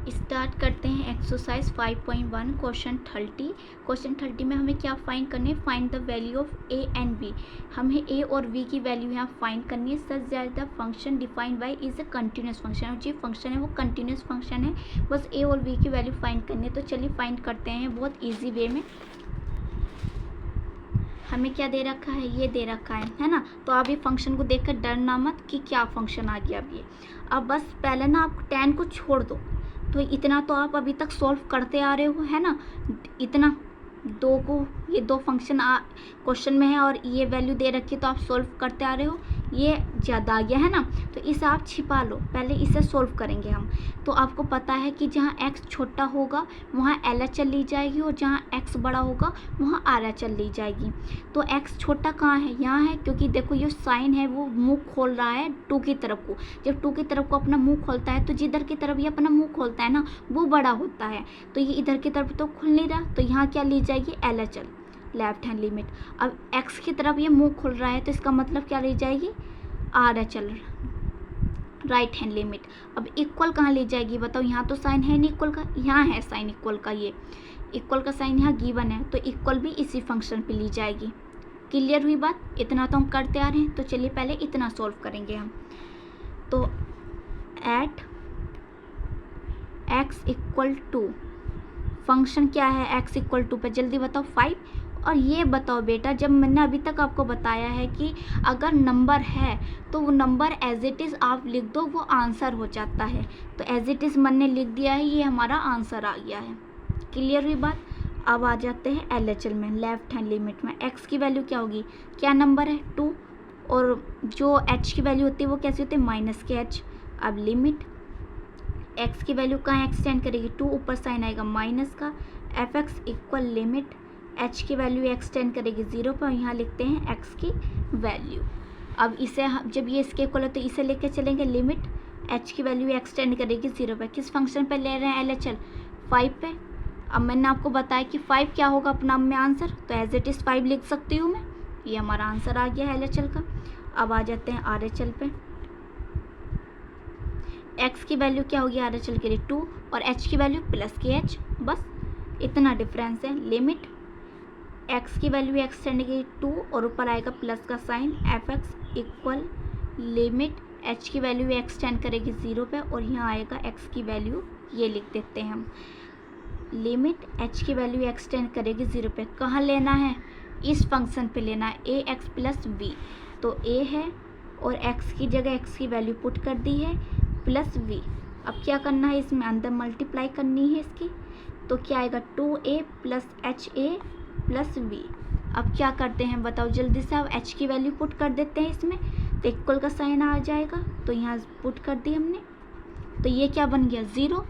Start करते हैं exercise 5.1 question 30 में हमें क्या फाइंड करनी है, find the value of A and B. हमें ए और बी की वैल्यू यहाँ फाइंड करनी है। Such that the function defined by is a continuous function, और जो फंक्शन है वो कंटिन्यूस फंक्शन है, बस ए और बी की वैल्यू फाइंड करनी है। तो चलिए फाइंड करते हैं बहुत ईजी वे में। हमें क्या दे रखा है, ये दे रखा है ना। तो आप ये फंक्शन को देखकर डरना मत कि क्या फंक्शन आ गया। अब ये अब बस पहले ना आप tan को छोड़ दो। तो इतना तो आप अभी तक सॉल्व करते आ रहे हो, है ना। इतना दो को, ये दो फंक्शन क्वेश्चन में है और ये वैल्यू दे रखी है, तो आप सॉल्व करते आ रहे हो। ये ज़्यादा आ गया है ना, तो इसे आप छिपा लो, पहले इसे सॉल्व करेंगे हम। तो आपको पता है कि जहाँ x छोटा होगा वहाँ LHL ली जाएगी, और जहाँ x बड़ा होगा वहाँ RHL ली जाएगी। तो x छोटा कहाँ है, यहाँ है, क्योंकि देखो ये साइन है वो मुंह खोल रहा है 2 की तरफ को। जब 2 की तरफ को अपना मुंह खोलता है तो जिधर की तरफ ये अपना मुंह खोलता है ना वो बड़ा होता है। तो ये इधर की तरफ तो खुल नहीं रहा, तो यहाँ क्या ली जाएगी, LHL, लेफ्ट हैंड लिमिट। अब x की तरफ ये मुंह खुल रहा है तो इसका मतलब क्या ली जाएगी, RHL, राइट हैंड लिमिट। अब इक्वल कहाँ ली जाएगी बताओ, यहाँ तो साइन है नहीं इक्वल का, यहाँ है साइन इक्वल का, ये इक्वल का साइन यहाँ गिवन है, तो इक्वल भी इसी फंक्शन पे ली जाएगी। क्लियर हुई बात, इतना तो हम करते आ रहे हैं। तो चलिए पहले इतना सॉल्व करेंगे हम। तो at x equal to, function क्या है x इक्वल टू पे, जल्दी बताओ 5। और ये बताओ बेटा, जब मैंने अभी तक आपको बताया है कि अगर नंबर है तो वो नंबर एज इट इज़ आप लिख दो, वो आंसर हो जाता है। तो एज इट इज़ मैंने लिख दिया है, ये हमारा आंसर आ गया है। क्लियर हुई बात। अब आ जाते हैं LHL में, लेफ्ट हैंड लिमिट में। x की वैल्यू क्या होगी, क्या नंबर है 2, और जो h की वैल्यू होती है वो कैसी होती है, माइनस के h। अब लिमिट x की वैल्यू कहाँ एक्सटेंड करेगी, 2 ऊपर साइन आएगा माइनस का, fx इक्वल लिमिट h की वैल्यू एक्सटेंड करेगी 0 पर, यहाँ लिखते हैं x की वैल्यू। अब इसे जब ये इसके इक्वल है तो इसे लेके चलेंगे, लिमिट h की वैल्यू एक्सटेंड करेगी 0 पर। किस फंक्शन पे ले रहे हैं LHL, 5 पे। अब मैंने आपको बताया कि 5 क्या होगा अपना में आंसर, तो एज इट इज़ 5 लिख सकती हूँ मैं। ये हमारा आंसर आ गया है LHL का। अब आ जाते हैं RHL पे। x की वैल्यू क्या होगी RHL के लिए 2, और h की वैल्यू प्लस के h, बस इतना डिफरेंस है। लिमिट x की वैल्यू एक्सटेंड की 2 और ऊपर आएगा प्लस का sign, fx equal limit h की वैल्यू एक्सटेंड करेगी 0 पे, और यहाँ आएगा x की वैल्यू, ये लिख देते हैं हम। लिमिट h की वैल्यू एक्सटेंड करेगी 0 पे, कहाँ लेना है, इस फंक्शन पे लेना है, ax प्लस v। तो a है और x की जगह x की वैल्यू पुट कर दी है, प्लस v। अब क्या करना है, इसमें अंदर मल्टीप्लाई करनी है इसकी, तो क्या आएगा 2a plus HA plus v। अब क्या करते हैं बताओ जल्दी से, अब h की वैल्यू पुट कर देते हैं इसमें, तो इक्वल का साइन आ जाएगा, तो यहाँ पुट कर दी हमने, तो ये क्या बन गया 0,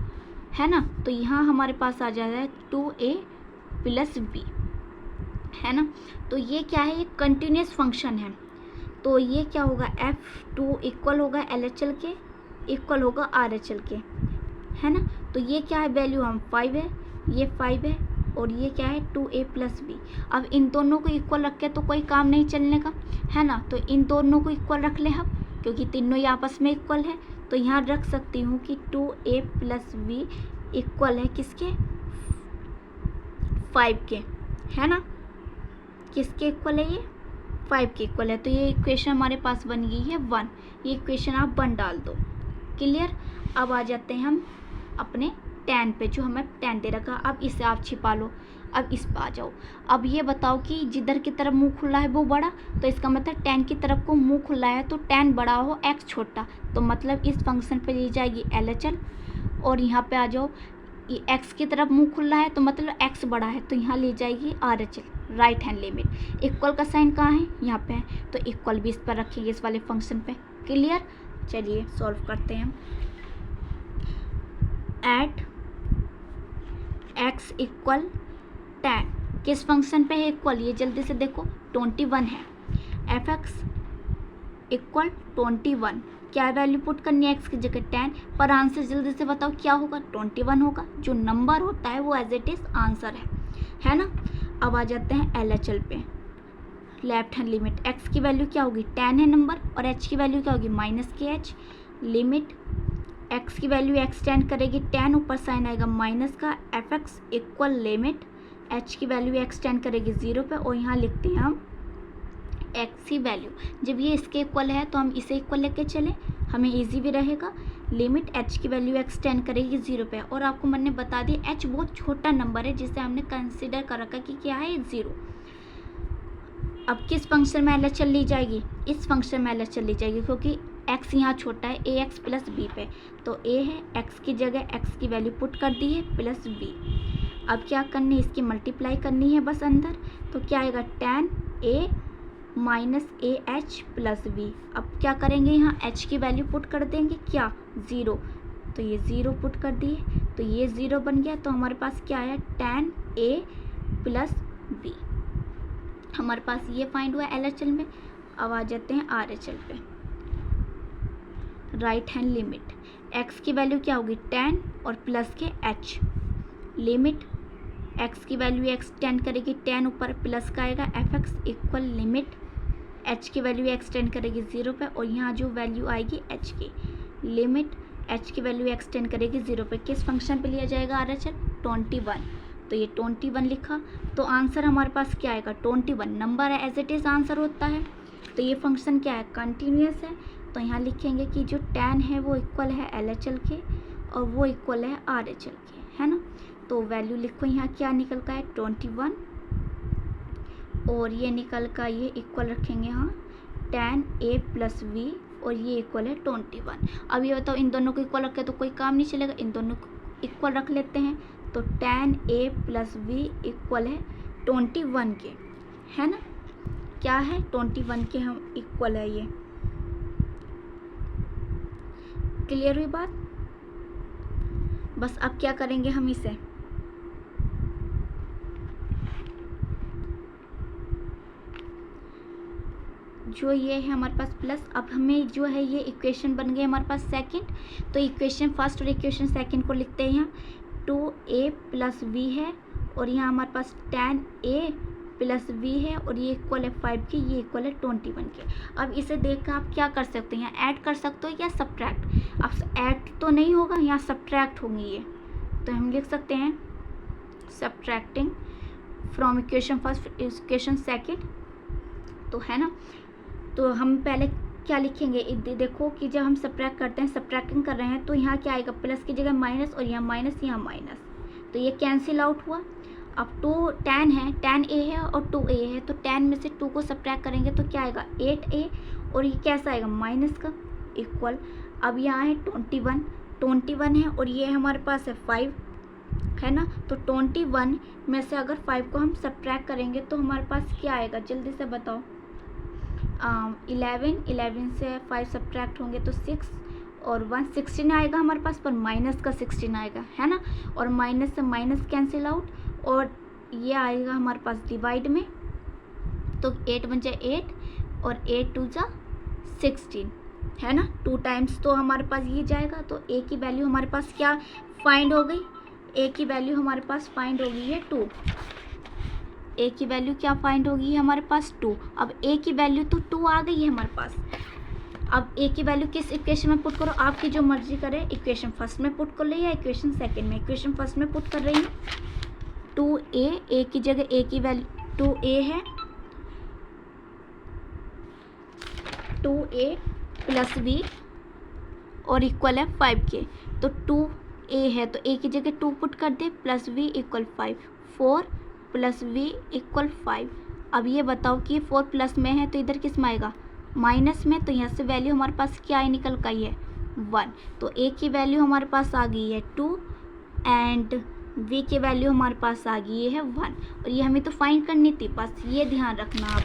है ना। तो यहाँ हमारे पास आ जाता है 2a प्लस v, है ना। तो ये क्या है, ये कंटिन्यूस फंक्शन है। तो ये क्या होगा, f2 इक्वल होगा LHL के, इक्वल होगा RHL के, है ना। तो ये क्या है वैल्यू, हम 5 है, ये 5 है, और ये क्या है 2a प्लस b। अब इन दोनों को इक्वल रख के तो कोई काम नहीं चलने का, है ना। तो इन दोनों को इक्वल रख ले हम, क्योंकि तीनों ही आपस में इक्वल है। तो यहाँ रख सकती हूँ कि 2a प्लस b इक्वल है किसके, 5 के, है ना। किसके इक्वल है, ये 5 के इक्वल है। तो ये इक्वेशन हमारे पास बन गई है 1, ये इक्वेशन आप 1 डाल दो। क्लियर। अब आ जाते हैं हम अपने tan पे, जो हमें tan दे रखा। अब इसे आप छिपा लो, अब इस पर आ जाओ। अब ये बताओ कि जिधर की तरफ मुंह खुला है वो बड़ा, तो इसका मतलब tan की तरफ को मुंह खुला है तो tan बड़ा हो x छोटा, तो मतलब इस फंक्शन पे ली जाएगी LHL। और यहाँ पे आ जाओ, x की तरफ मुंह खुला है तो मतलब x बड़ा है, तो यहाँ ली जाएगी RHL, right hand limit. Equal का साइन कहाँ है, यहाँ पे है, तो इक्वल भी इस पर रखेंगे, इस वाले फंक्शन पे। क्लियर। चलिए सॉल्व करते हैं हम। एट x इक्वल tan, किस फंक्शन पे है इक्वल, ये जल्दी से देखो 21 है। fx इक्वल 21, क्या वैल्यू पुट करनी है x की जगह tan, पर आंसर जल्दी से बताओ क्या होगा, 21 होगा। जो नंबर होता है वो एज इट इज आंसर है ना। अब आ जाते हैं LHL पे, लेफ्ट हैंड लिमिट। x की वैल्यू क्या होगी, tan है नंबर, और h की वैल्यू क्या होगी, माइनस के h। लिमिट एक्स की वैल्यू एक्सटेंड करेगी tan, ऊपर साइन आएगा माइनस का, F x equal limit H की वैल्यू एक्सटेंड करेगी 0 पे, और यहाँ लिखते हैं हम एक्स की वैल्यू, जब ये इसके इक्वल है तो हम इसे इक्वल लेके चलें, हमें इजी भी रहेगा। लिमिट एच की वैल्यू एक्सटेंड करेगी 0 पे, और आपको मैंने बता दिया एच बहुत छोटा नंबर है जिसे हमने कंसिडर कर रखा कि क्या है 0। अब किस फंक्शन में एलएचएल ली जाएगी, इस फंक्शन में एलएचएल ली जाएगी, क्योंकि x यहाँ छोटा है ए एक्स प्लस बी पे, तो a है, x की जगह x की वैल्यू पुट कर दी है प्लस b। अब क्या करनी है, इसकी मल्टीप्लाई करनी है बस अंदर, तो क्या आएगा tan a minus A H plus B. अब क्या करेंगे, यहाँ h की वैल्यू पुट कर देंगे क्या 0, तो ये 0 पुट कर दिए, तो ये 0 बन गया, तो हमारे पास क्या आया tan a प्लस बी, हमारे पास ये फाइंड हुआ एलएचएल में। अब आ जाते हैं आरएचएल पे। राइट हैंड लिमिट x की वैल्यू क्या होगी tan और प्लस के h, लिमिट x की वैल्यू एक्सटेंड करेगी tan, ऊपर प्लस का आएगा F x equal limit h की वैल्यू एक्सटेंड करेगी 0 पे, और यहाँ जो वैल्यू आएगी h की, लिमिट h की वैल्यू एक्सटेंड करेगी 0 पे, किस फंक्शन पे लिया जाएगा आरएचएल 21, तो ये 21 लिखा, तो आंसर हमारे पास क्या आएगा 21, नंबर है एज इट इज़ आंसर होता है। तो ये फंक्शन क्या है कंटिन्यूस है, तो यहाँ लिखेंगे कि जो tan है वो इक्वल है एलएचएल के और वो इक्वल है आरएचएल के, है ना। तो वैल्यू लिखो, यहाँ क्या निकल का है 21, और ये निकल का ये इक्वल रखेंगे यहाँ tan a प्लस v, और ये इक्वल है 21। अब ये बताओ, इन दोनों को इक्वल रखे तो कोई काम नहीं चलेगा, इन दोनों को इक्वल रख लेते हैं, तो tan a plus v equal है 21 के, है ना, क्या है 21 के हम इक्वल है ये। क्लियर हुई बात। बस अब क्या करेंगे हम इसे, जो ये है हमारे पास प्लस, अब हमें जो है ये इक्वेशन बन गई हमारे पास सेकंड, तो इक्वेशन फर्स्ट और इक्वेशन सेकंड को लिखते हैं यहाँ 2a प्लस v है, और यहाँ हमारे पास tan a प्लस v है, और ये इक्वल है 5 के, ये इक्वल है 21 के। अब इसे देख कर आप क्या कर सकते हैं, यहाँ ऐड कर सकते हो या सब्ट्रैक्ट। अब ऐड तो नहीं होगा, यहाँ सब्ट्रैक्ट होंगी ये, तो हम लिख सकते हैं subtracting from equation first equation second, तो है ना। तो हम पहले क्या लिखेंगे, देखो कि जब हम सब्ट्रैक्ट करते हैं, सब्ट्रैक्टिंग कर रहे हैं, तो यहाँ क्या आएगा प्लस की जगह माइनस, और यहाँ माइनस यहाँ माइनस, तो ये कैंसिल आउट हुआ। अब 2 tan है, tan a है और 2a है, तो tan में से 2 को सब्ट्रैक्ट करेंगे तो क्या आएगा 8a, और ये कैसा आएगा माइनस का इक्वल। अब यहाँ है 21 है, और ये हमारे पास है 5, है ना। तो 21 में से अगर 5 को हम सब्ट्रैक्ट करेंगे तो हमारे पास क्या आएगा, जल्दी से बताओ। 11 से 5 सब्ट्रैक्ट होंगे तो 6 और 1 16 आएगा हमारे पास, पर माइनस का 16 आएगा, है ना, और माइनस से माइनस कैंसिल आउट, और ये आएगा हमारे पास डिवाइड में, तो 8 बन जाए 8 और 8 2 जा 16, है ना, 2 टाइम्स तो हमारे पास ये जाएगा। तो a की वैल्यू हमारे पास क्या फाइंड हो गई, a की वैल्यू हमारे पास फाइंड हो गई है 2, a की वैल्यू क्या फाइंड होगी हमारे पास 2। अब a की वैल्यू तो 2 आ गई है हमारे पास। अब a की वैल्यू किस इक्वेशन में पुट करो, आपकी जो मर्जी करे, इक्वेशन फर्स्ट में पुट कर ले या इक्वेशन सेकंड में। इक्वेशन फर्स्ट में पुट कर रही हूँ 2a, a की जगह a की वैल्यू 2a है, 2a प्लस v और इक्वल है 5 के, तो 2a है तो a की जगह 2 पुट कर दे, plus v equal 5, 4 plus v equal 5। अब ये बताओ कि 4 प्लस में है तो इधर किस में आएगा माइनस में, तो यहाँ से वैल्यू हमारे पास क्या है निकल का ही है 1, तो a की वैल्यू हमारे पास आ गई है 2 एंड v की वैल्यू हमारे पास आ गई है 1, और ये हमें तो फाइंड करनी थी, बस ये ध्यान रखना आप।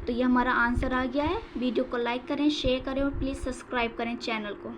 तो ये हमारा आंसर आ गया है। वीडियो को लाइक करें, शेयर करें और प्लीज़ सब्सक्राइब करें चैनल को।